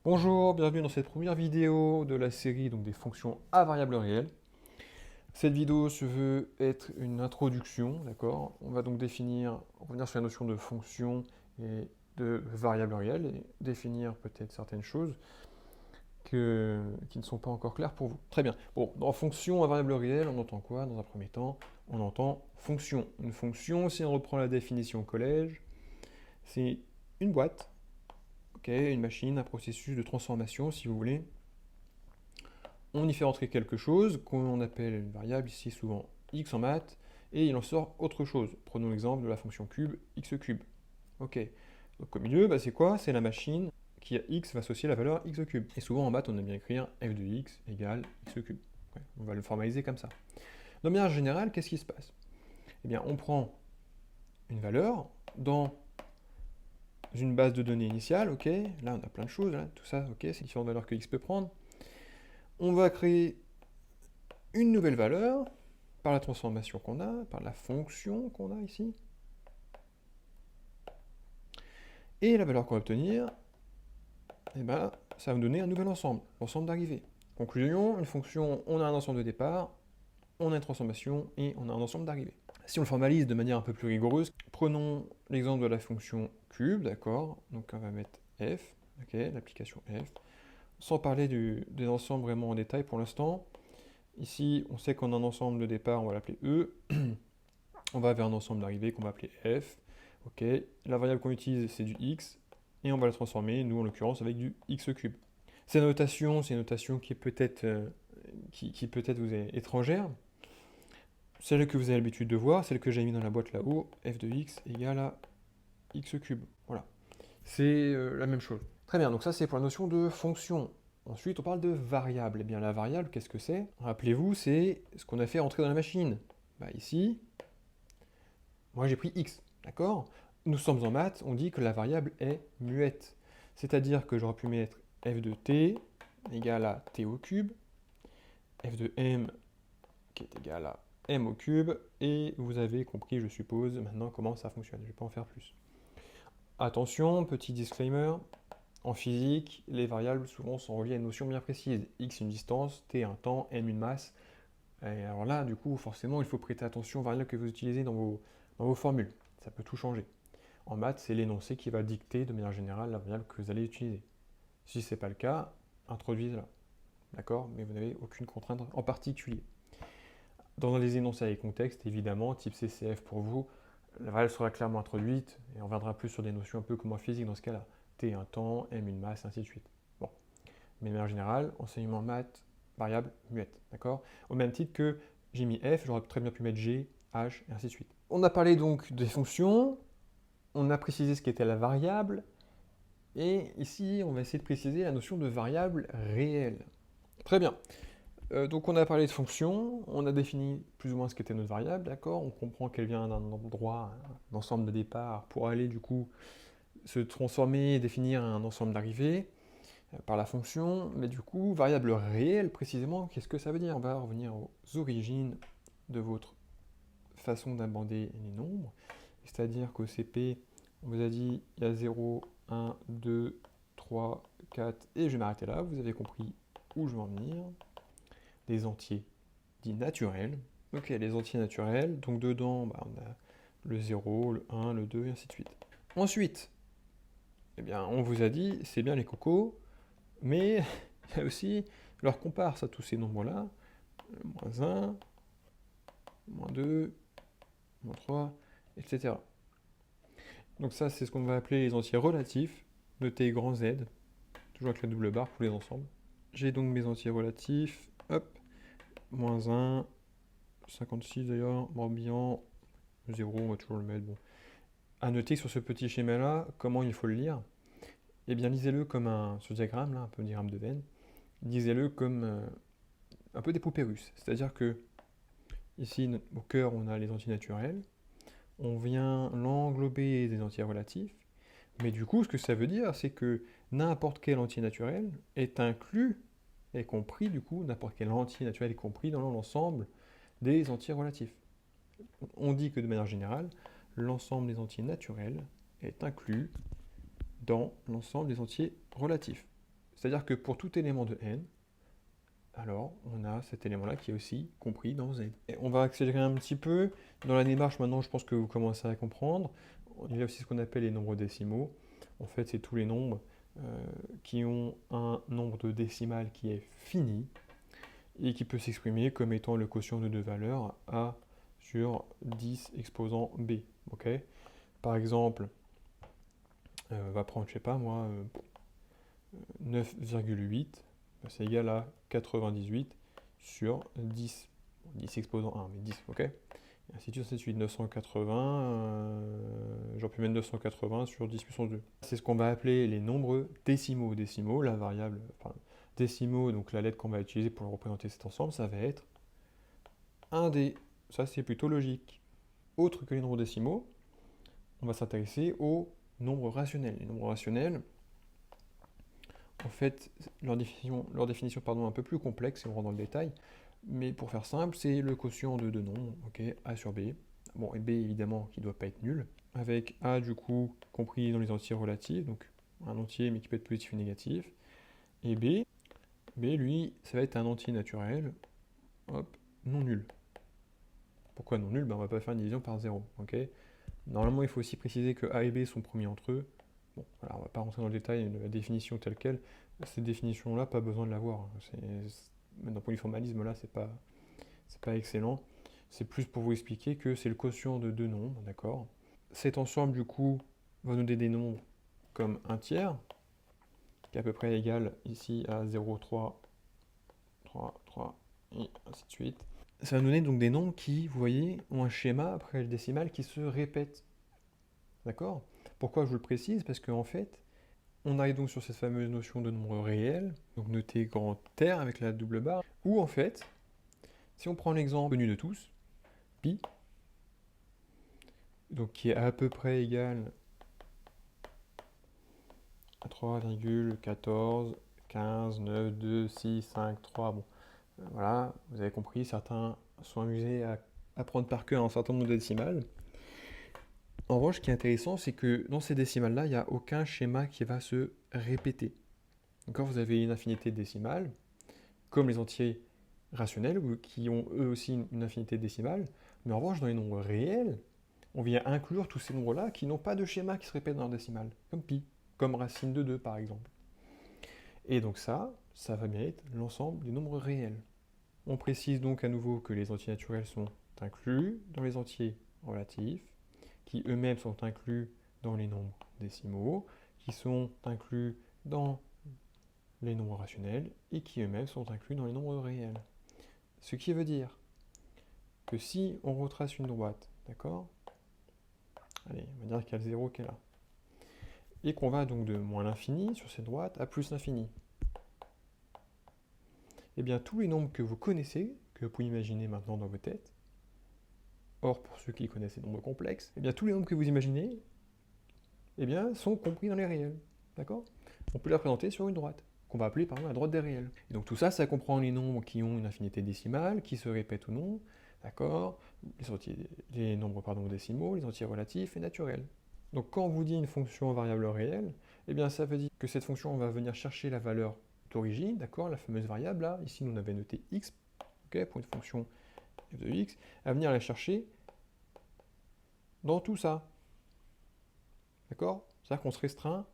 Bonjour, bienvenue dans cette première vidéo de la série donc des fonctions à variable réelle. Cette vidéo se veut être une introduction, d'accord? On va donc revenir sur la notion de fonction et de variable réelle et définir peut-être certaines choses qui ne sont pas encore claires pour vous. Très bien. Bon, dans fonction à variable réelle, on entend quoi dans un premier temps? On entend fonction. Une fonction, si on reprend la définition au collège, c'est une boîte, ok, une machine, un processus de transformation, si vous voulez. On y fait rentrer quelque chose qu'on appelle une variable, ici souvent x en maths, et il en sort autre chose. Prenons l'exemple de la fonction cube, x cube. Ok. Donc au milieu, c'est quoi? C'est la machine qui à x va associer la valeur x cube. Et souvent en maths, on aime bien écrire f de x égale x cube. Ouais, on va le formaliser comme ça. De manière générale, qu'est-ce qui se passe? Eh bien, on prend une valeur dans une base de données initiale, ok? Là, on a plein de choses, là, tout ça, ok? C'est différentes valeurs que x peut prendre. On va créer une nouvelle valeur par la transformation qu'on a, par la fonction qu'on a ici. Et la valeur qu'on va obtenir, eh ben, ça va nous donner un nouvel ensemble, l'ensemble d'arrivée. Conclusion, une fonction, on a un ensemble de départ, on a une transformation et on a un ensemble d'arrivée. Si on le formalise de manière un peu plus rigoureuse, prenons l'exemple de la fonction cube, d'accord? Donc on va mettre f, ok, l'application f, sans parler des ensembles vraiment en détail pour l'instant. Ici, on sait qu'on a un ensemble de départ, on va l'appeler E. On va vers un ensemble d'arrivée qu'on va appeler f. Ok. La variable qu'on utilise, c'est du x, et on va la transformer, nous en l'occurrence, avec du x cube. Cette notation, c'est une notation qui peut-être vous est étrangère. Celle que vous avez l'habitude de voir, celle que j'ai mis dans la boîte là-haut, f de x égale à x cube. Voilà. C'est la même chose. Très bien, donc ça c'est pour la notion de fonction. Ensuite, on parle de variable. Eh bien, la variable, qu'est-ce que c'est? Rappelez-vous, c'est ce qu'on a fait entrer dans la machine. Ici, moi j'ai pris x, d'accord? Nous sommes en maths, on dit que la variable est muette. C'est-à-dire que j'aurais pu mettre f de t égale à t au cube, f de m qui est égal à m au cube, et vous avez compris, je suppose, maintenant comment ça fonctionne. Je ne vais pas en faire plus. Attention, petit disclaimer, en physique, les variables souvent sont reliées à une notion bien précise. X une distance, t un temps, m une masse. Et alors là, du coup, forcément, il faut prêter attention aux variables que vous utilisez dans vos formules. Ça peut tout changer. En maths, c'est l'énoncé qui va dicter de manière générale la variable que vous allez utiliser. Si ce n'est pas le cas, introduisez-la. D'accord? Mais vous n'avez aucune contrainte en particulier. Dans les énoncés avec contexte, évidemment, type CCF pour vous, la variable sera clairement introduite et on reviendra plus sur des notions un peu comme en physique dans ce cas-là. T un temps, M une masse, ainsi de suite. Bon. Mais de manière générale, enseignement maths, variable muette. D'accord? Au même titre que j'ai mis F, j'aurais très bien pu mettre G, H, et ainsi de suite. On a parlé donc des fonctions, on a précisé ce qu'était la variable, et ici, on va essayer de préciser la notion de variable réelle. Très bien. Donc on a parlé de fonction, on a défini plus ou moins ce qu'était notre variable, d'accord? On comprend qu'elle vient d'un endroit, un ensemble de départ, pour aller du coup se transformer et définir un ensemble d'arrivée par la fonction. Mais du coup, variable réelle précisément, qu'est-ce que ça veut dire? On va revenir aux origines de votre façon d'aborder les nombres. C'est-à-dire qu'au CP, on vous a dit il y a 0, 1, 2, 3, 4, et je vais m'arrêter là, vous avez compris où je veux en venir. Des entiers dits naturels. Ok, les entiers naturels, donc dedans, on a le 0, le 1, le 2, et ainsi de suite. Ensuite, eh bien, on vous a dit, c'est bien les cocos, mais il y a aussi leur comparse à tous ces nombres-là, moins 1, moins 2, moins 3, etc. Donc ça, c'est ce qu'on va appeler les entiers relatifs de t grand Z, toujours avec la double barre pour les ensembles. J'ai donc mes entiers relatifs, hop, moins 1, 56 d'ailleurs, Morbihan, 0, on va toujours le mettre, bon. À noter sur ce petit schéma-là, comment il faut le lire? Eh bien, lisez-le comme ce diagramme, là, un peu diagramme de Venn, lisez-le comme un peu des poupées russes. C'est-à-dire que, ici, au cœur, on a les entiers naturels, on vient l'englober des entiers relatifs, mais du coup, ce que ça veut dire, c'est que n'importe quel entier naturel est inclus, est compris, du coup, n'importe quel entier naturel est compris dans l'ensemble des entiers relatifs. On dit que de manière générale, l'ensemble des entiers naturels est inclus dans l'ensemble des entiers relatifs. C'est-à-dire que pour tout élément de n, alors on a cet élément-là qui est aussi compris dans z. Et on va accélérer un petit peu. Dans la démarche, maintenant, je pense que vous commencez à comprendre. Il y a aussi ce qu'on appelle les nombres décimaux. En fait, c'est tous les nombres qui ont un nombre de décimales qui est fini et qui peut s'exprimer comme étant le quotient de deux valeurs a sur 10 exposant b. Okay, par exemple, on va prendre, je sais pas moi, 9,8, c'est égal à 98 sur 10. 10 exposant 1, mais 10, ok? Et ainsi de suite, 980, j'aurais pu mettre 980 sur 10 puissance 2. C'est ce qu'on va appeler les nombres décimaux. Décimaux, la variable, enfin, décimaux, donc la lettre qu'on va utiliser pour représenter cet ensemble, ça va être un d. Ça, c'est plutôt logique. Autre que les nombres décimaux, on va s'intéresser aux nombres rationnels. Les nombres rationnels, en fait, leur définition un peu plus complexe, si on rentre dans le détail, mais pour faire simple, c'est le quotient de deux nombres, ok, a sur b, bon, et b évidemment qui ne doit pas être nul, avec a du coup compris dans les entiers relatifs, donc un entier mais qui peut être positif ou négatif, et b lui, ça va être un entier naturel, hop, non nul. Pourquoi non nul? Ben, on va pas faire une division par 0, ok. Normalement, il faut aussi préciser que a et b sont premiers entre eux. Bon, voilà, on va pas rentrer dans le détail de la définition telle quelle. Cette définition-là, pas besoin de l'avoir. D'un point de vue formalisme, là, c'est pas excellent. C'est plus pour vous expliquer que c'est le quotient de deux nombres, d'accord? Cet ensemble, du coup, va nous donner des nombres comme un tiers, qui est à peu près égal ici à 0, 3, 3, 3, et ainsi de suite. Ça va nous donner donc des nombres qui, vous voyez, ont un schéma après le décimal qui se répète. D'accord? Pourquoi je vous le précise? Parce qu'en fait, on arrive donc sur cette fameuse notion de nombre réel, donc noté grand R avec la double barre, où en fait, si on prend l'exemple connu de tous, pi, donc qui est à peu près égal à 3,14, 15, 9, 2, 6, 5, 3, bon, voilà, vous avez compris, certains sont amusés à apprendre par cœur un certain nombre de décimales. En revanche, ce qui est intéressant, c'est que dans ces décimales-là, il n'y a aucun schéma qui va se répéter. D'accord, vous avez une infinité de décimales, comme les entiers rationnels, qui ont eux aussi une infinité de décimales, mais en revanche, dans les nombres réels, on vient inclure tous ces nombres-là qui n'ont pas de schéma qui se répète dans leur décimale, comme pi, comme racine de 2 par exemple. Et donc ça va bien être l'ensemble des nombres réels. On précise donc à nouveau que les entiers naturels sont inclus dans les entiers relatifs, qui eux-mêmes sont inclus dans les nombres décimaux, qui sont inclus dans les nombres rationnels, et qui eux-mêmes sont inclus dans les nombres réels. Ce qui veut dire que si on retrace une droite, d'accord? Allez, on va dire qu'il y a le 0 qui est là. Et qu'on va donc de moins l'infini sur cette droite à plus l'infini. Eh bien, tous les nombres que vous connaissez, que vous pouvez imaginer maintenant dans vos têtes, or pour ceux qui connaissent les nombres complexes, eh bien, tous les nombres que vous imaginez, eh bien, sont compris dans les réels. D'accord? On peut les représenter sur une droite, qu'on va appeler par exemple la droite des réels. Et donc tout ça, ça comprend les nombres qui ont une infinité décimale, qui se répètent ou non, d'accord? Les nombres décimaux, les entiers relatifs et naturels. Donc quand on vous dit une fonction en variable réelle, eh bien ça veut dire que cette fonction va venir chercher la valeur d'origine, d'accord, la fameuse variable là, ici on avait noté x, okay, pour une fonction f de x, à venir la chercher dans tout ça. D'accord? C'est-à-dire qu'on se restreint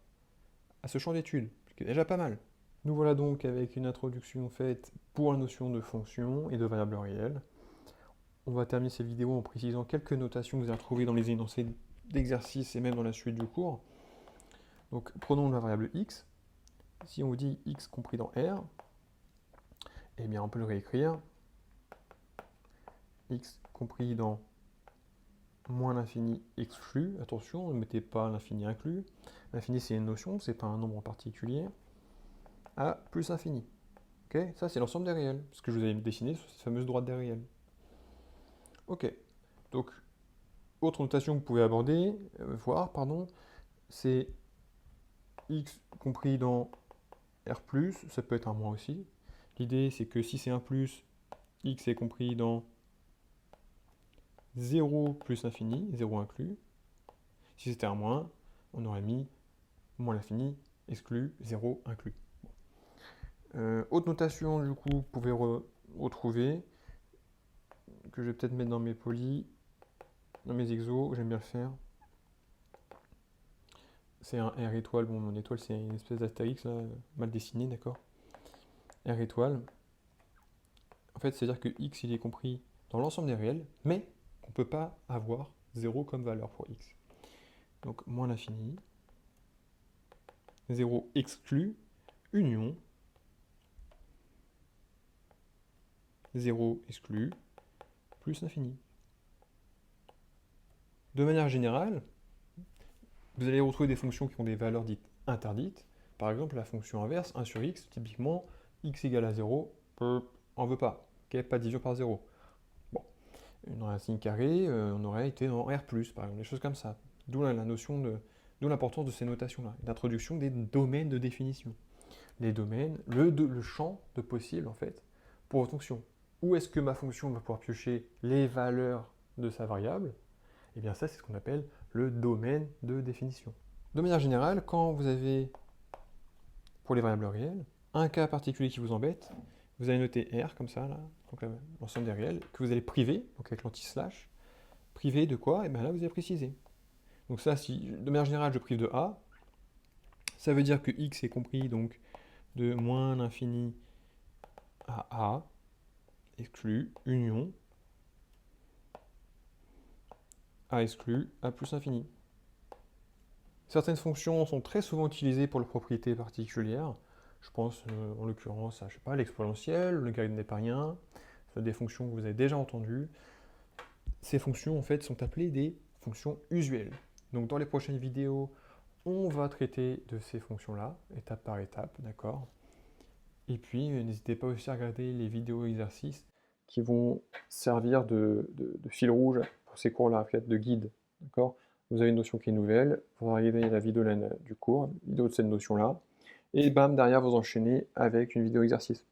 à ce champ d'étude, ce qui est déjà pas mal. Nous voilà donc avec une introduction faite pour la notion de fonction et de variable réelle. On va terminer cette vidéo en précisant quelques notations que vous allez retrouver dans les énoncés d'exercice et même dans la suite du cours. Donc prenons la variable x. Si on vous dit x compris dans R, eh bien on peut le réécrire x compris dans moins l'infini exclu. Attention, ne mettez pas l'infini inclus. L'infini c'est une notion, c'est pas un nombre en particulier. À plus infini. Okay, ça c'est l'ensemble des réels, ce que je vous avais dessiné sur cette fameuse droite des réels. Ok, donc autre notation que vous pouvez aborder, c'est x compris dans R+, ça peut être un moins aussi. L'idée c'est que si c'est un plus, x est compris dans 0 plus l'infini, 0 inclus. Si c'était un moins, on aurait mis moins l'infini, exclu, 0 inclus. Bon. Autre notation, du coup, vous pouvez retrouver, que je vais peut-être mettre dans mes polis, dans mes exos, j'aime bien le faire. C'est un R étoile, bon, mon étoile, c'est une espèce d'astérix, là, mal dessiné, d'accord. R étoile. En fait, c'est-à-dire que x, il est compris dans l'ensemble des réels, mais on ne peut pas avoir 0 comme valeur pour x. Donc, moins l'infini. 0 exclu, union. 0 exclu, plus l'infini. De manière générale, vous allez retrouver des fonctions qui ont des valeurs dites interdites. Par exemple, la fonction inverse, 1 sur x, typiquement, x égale à 0, on ne veut pas. Okay, pas de division par 0. Bon, une racine carrée, on aurait été dans R+, par exemple, des choses comme ça. D'où la notion d'où l'importance de ces notations-là, l'introduction des domaines de définition. Les domaines, le champ de possible, en fait, pour votre fonction. Où est-ce que ma fonction va pouvoir piocher les valeurs de sa variable? Eh bien ça, c'est ce qu'on appelle le domaine de définition. De manière générale, quand vous avez, pour les variables réelles, un cas particulier qui vous embête, vous allez noter R, comme ça, là, donc l'ensemble des réels, que vous allez priver, donc avec l'anti-slash. Priver de quoi? Et bien là, vous allez préciser. Donc ça, si de manière générale, je prive de A, ça veut dire que x est compris donc de moins l'infini à A, exclu, union, A exclu, A plus infini. Certaines fonctions sont très souvent utilisées pour leurs propriétés particulières. Je pense en l'occurrence à, je sais pas, l'exponentielle, le logarithme népérien, des fonctions que vous avez déjà entendues. Ces fonctions en fait sont appelées des fonctions usuelles. Donc dans les prochaines vidéos, on va traiter de ces fonctions-là, étape par étape, d'accord? Et puis n'hésitez pas aussi à regarder les vidéos exercices qui vont servir de fil rouge pour ces cours-là, de guide, d'accord? Vous avez une notion qui est nouvelle, vous regardez la vidéo du cours, vidéo de cette notion-là, et bam, derrière vous enchaînez avec une vidéo exercice.